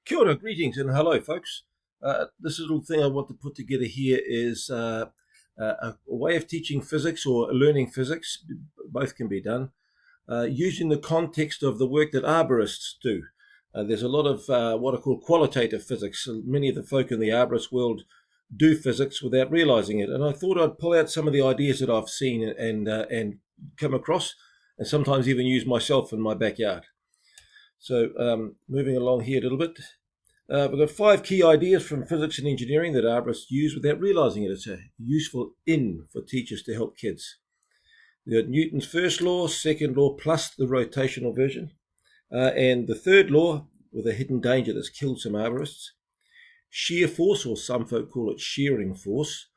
Kia ora, greetings and hello folks. This little thing I want to put together here is a way of teaching physics or learning physics, both can be done, using the context of the work that arborists do. There's a lot of what are called qualitative physics. Many of the folk in the arborist world do physics without realizing it. And I thought I'd pull out some of the ideas that I've seen and come across, and sometimes even use myself in my backyard. So moving along here a little bit. We've got 5 key ideas from physics and engineering that arborists use without realizing it. It's a useful in for teachers to help kids. We've got Newton's first law, second law, plus the rotational version. And the third law, with a hidden danger that's killed some arborists. Shear force, or some folk call it shearing force.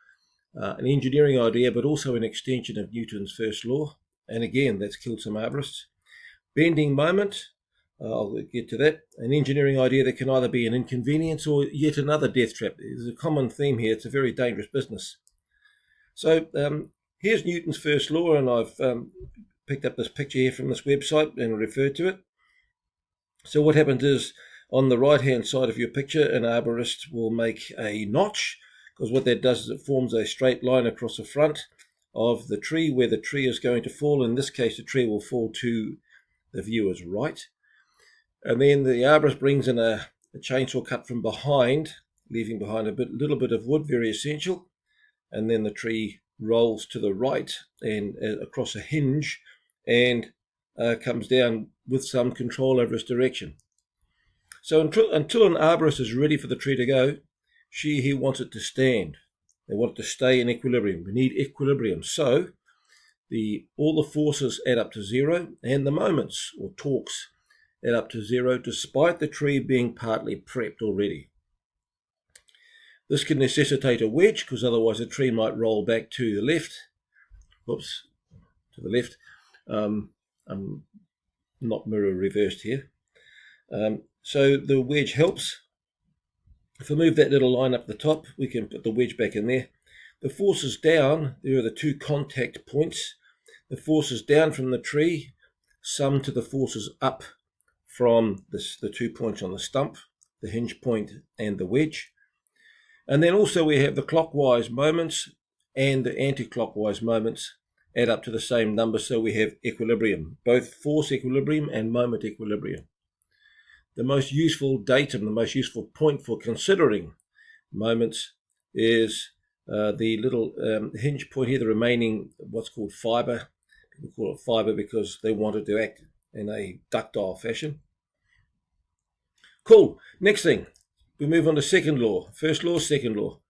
An engineering idea, but also an extension of Newton's first law. And again, that's killed some arborists. Bending moment. I'll get to that. An engineering idea that can either be an inconvenience or yet another death trap. There's a common theme here. It's a very dangerous business. So here's Newton's first law, and I've picked up this picture here from this website and referred to it. So what happens is, on the right-hand side of your picture, an arborist will make a notch, because what that does is it forms a straight line across the front of the tree where the tree is going to fall. In this case, the tree will fall to the viewer's right. And then the arborist brings in a chainsaw cut from behind, leaving behind a little bit of wood, very essential. And then the tree rolls to the right and across a hinge and comes down with some control over its direction. So until an arborist is ready for the tree to go, he wants it to stand. They want it to stay in equilibrium. We need equilibrium. So all the forces add up to 0, and the moments, or torques, add up to 0, despite the tree being partly prepped already. This can necessitate a wedge, because otherwise the tree might roll back to the left. Whoops, to the left. I'm not mirror reversed here. So the wedge helps. If I move that little line up the top, we can put the wedge back in there. The forces down, there are the 2 contact points. The forces down from the tree sum to the forces up from the 2 points on the stump, the hinge point and the wedge. And then also we have the clockwise moments and the anti-clockwise moments add up to the same number, so we have equilibrium, both force equilibrium and moment equilibrium. The most useful datum, the most useful point for considering moments is the little hinge point here, the remaining what's called fibre. People call it fibre because they want it to act in a ductile fashion. Cool. Next thing, we move on to second law. First law, second law.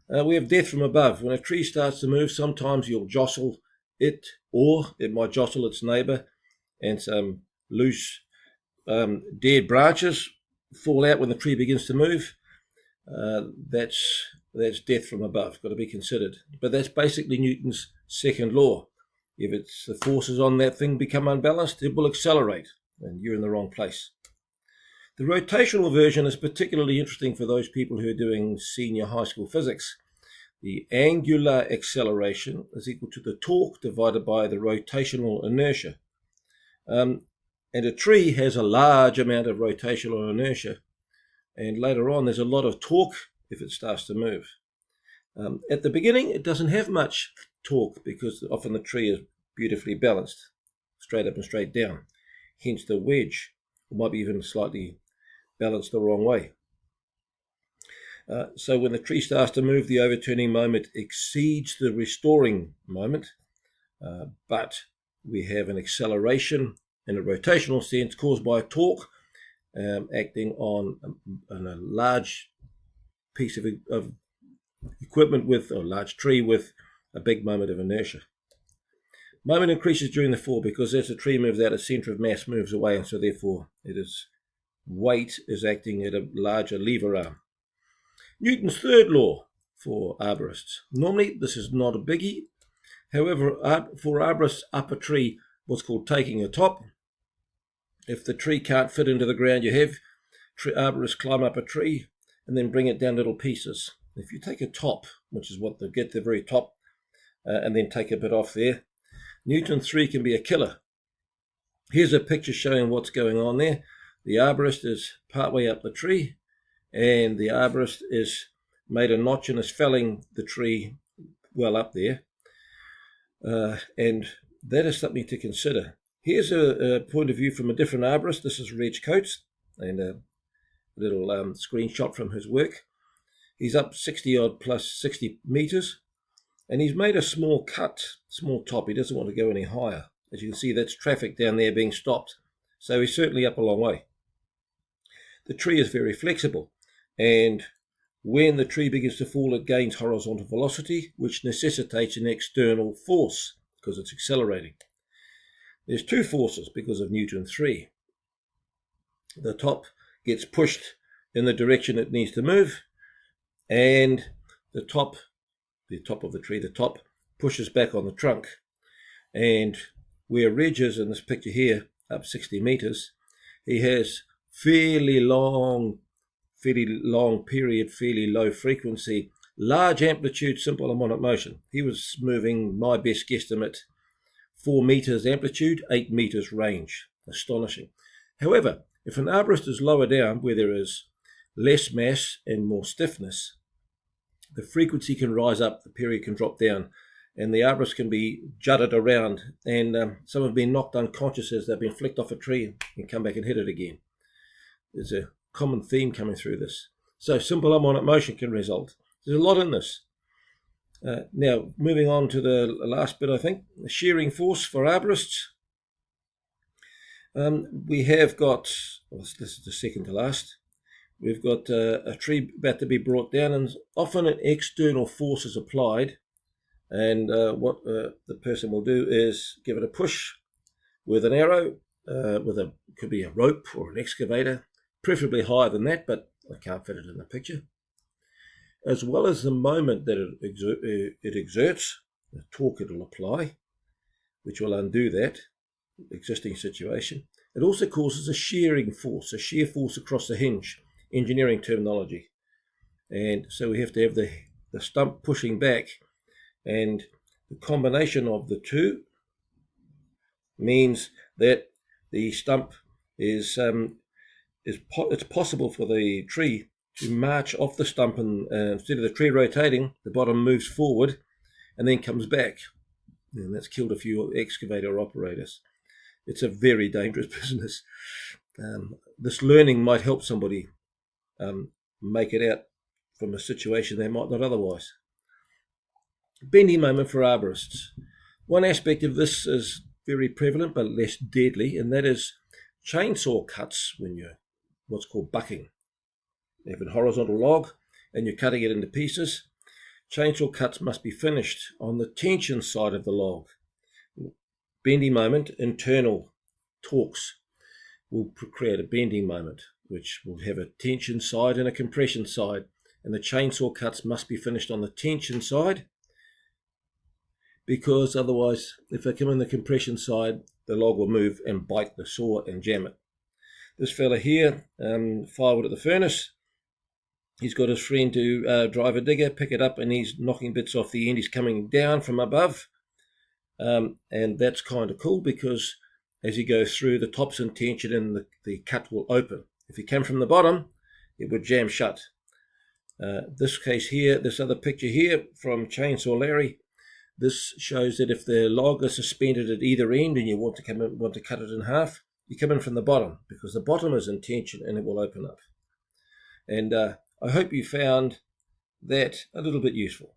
We have death from above. When a tree starts to move, sometimes you'll jostle it, or it might jostle its neighbour, and some loose dead branches fall out when the tree begins to move. That's death from above, got to be considered. But that's basically Newton's second law. If the forces on that thing become unbalanced, it will accelerate, and you're in the wrong place. The rotational version is particularly interesting for those people who are doing senior high school physics. The angular acceleration is equal to the torque divided by the rotational inertia. And a tree has a large amount of rotational inertia, and later on there's a lot of torque if it starts to move. At the beginning, it doesn't have much torque because often the tree is beautifully balanced, straight up and straight down. Hence the wedge, or might be even slightly balanced the wrong way. So when the tree starts to move, the overturning moment exceeds the restoring moment, but we have an acceleration in a rotational sense caused by a torque acting on a large piece of equipment with a large tree with a big moment of inertia. Moment increases during the fall because as the tree moves out, its centre of mass moves away, and so therefore its weight is acting at a larger lever arm. Newton's third law for arborists. Normally this is not a biggie. However, for arborists up a tree, what's called taking a top. If the tree can't fit into the ground, you have arborists climb up a tree and then bring it down little pieces. If you take a top, which is what they get, the very top, and then take a bit off there, Newton 3 can be a killer. Here's a picture showing what's going on there. The arborist is partway up the tree, and the arborist is made a notch and is felling the tree well up there. And that is something to consider. Here's a point of view from a different arborist. This is Reg Coates, and a little screenshot from his work. He's up 60 meters, and he's made a small cut, small top. He doesn't want to go any higher. As you can see, that's traffic down there being stopped. So he's certainly up a long way. The tree is very flexible, and when the tree begins to fall, it gains horizontal velocity, which necessitates an external force because it's accelerating. There's two forces because of Newton 3. The top gets pushed in the direction it needs to move, and the top of the tree, the top pushes back on the trunk. And where Reg is in this picture here, up 60 meters, he has fairly long period, fairly low frequency, large amplitude, simple harmonic motion. He was moving, my best guesstimate, 4 meters amplitude, 8 meters range. Astonishing. However, if an arborist is lower down, where there is less mass and more stiffness, the frequency can rise up, the period can drop down, and the arborist can be jutted around, and some have been knocked unconscious as they've been flicked off a tree and come back and hit it again. There's a common theme coming through this. So simple harmonic motion can result. There's a lot in this. Now, moving on to the last bit, I think, the shearing force for arborists. We have got, well, this is the second to last, we've got a tree about to be brought down, and often an external force is applied, and what the person will do is give it a push with an arrow, could be a rope or an excavator, preferably higher than that, but I can't fit it in the picture. As well as the moment that it exerts, the torque it will apply, which will undo that existing situation. It also causes a shearing force, a shear force across the hinge, engineering terminology. And so we have to have the stump pushing back, and the combination of the two means that the stump is it's possible for the tree to march off the stump, and instead of the tree rotating, the bottom moves forward and then comes back. And that's killed a few excavator operators. It's a very dangerous business. This learning might help somebody make it out from a situation they might not otherwise. Bending moment for arborists. One aspect of this is very prevalent but less deadly, and that is chainsaw cuts when you're what's called bucking. You have a horizontal log and you're cutting it into pieces. Chainsaw cuts must be finished on the tension side of the log. Bending moment, internal torques will create a bending moment, which will have a tension side and a compression side, and the chainsaw cuts must be finished on the tension side, because otherwise, if they come in the compression side, the log will move and bite the saw and jam it. This fella here, firewood at the furnace, he's got his friend to drive a digger, pick it up, and he's knocking bits off the end. He's coming down from above, and that's kind of cool, because as he goes through, the top's in tension and the cut will open. If he came from the bottom, it would jam shut. This case here, this other picture here from Chainsaw Larry, this shows that if the log is suspended at either end and you want to cut it in half, you come in from the bottom, because the bottom is in tension and it will open up. And I hope you found that a little bit useful.